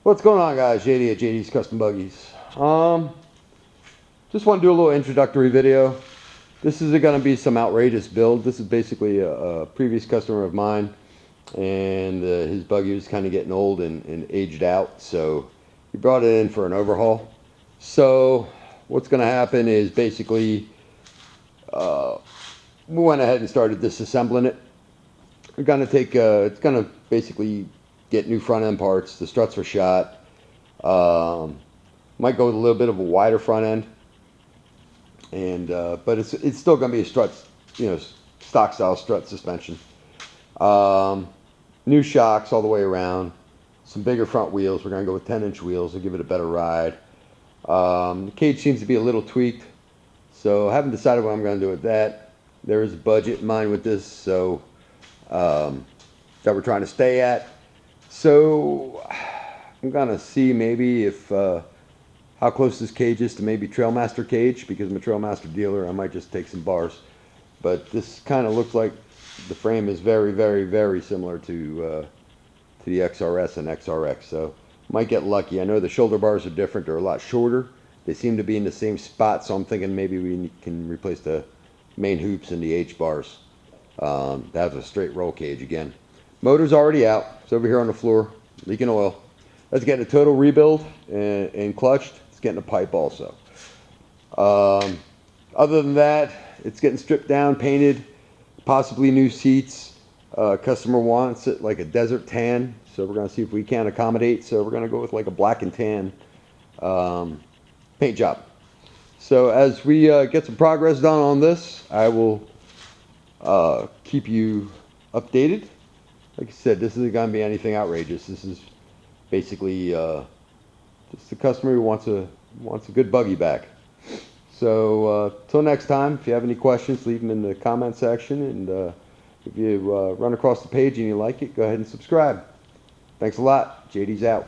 What's going on, guys? JD at JD's Custom Buggies. Just want to do a little introductory video. This is going to be some outrageous build. This is basically a previous customer of mine, and his buggy was kind of getting old and aged out, so he brought it in for an overhaul. So what's going to happen is basically we went ahead and started disassembling it. We're going to take it's going to basically get new front end parts. The struts are shot. Might go with a little bit of a wider front end, and but it's still going to be a strut, stock style strut suspension. New shocks all the way around. Some bigger front wheels. We're going to go with 10-inch wheels to give it a better ride. The cage seems to be a little tweaked, so I haven't decided what I'm going to do with that. There is a budget in mind with this, so that we're trying to stay at. So I'm gonna see maybe if how close this cage is to maybe Trailmaster cage, because I'm a Trailmaster dealer. I might just take some bars, but this kind of looks like the frame is very, very, very similar to the XRS and XRX. So might get lucky. I know the shoulder bars are different; they're a lot shorter. They seem to be in the same spot, so I'm thinking maybe we can replace the main hoops and the H bars. That's a straight roll cage again. Motor's already out. It's over here on the floor, leaking oil. That's getting a total rebuild and clutched. It's getting a pipe also. Other than that, it's getting stripped down, painted, possibly new seats. Customer wants it like a desert tan, so we're going to see if we can accommodate. So we're going to go with like a black and tan paint job. So as we get some progress done on this, I will keep you updated. Like I said, this isn't going to be anything outrageous. This is basically just the customer who wants a good buggy back. So till next time, if you have any questions, leave them in the comment section. And if you run across the page and you like it, go ahead and subscribe. Thanks a lot. JD's out.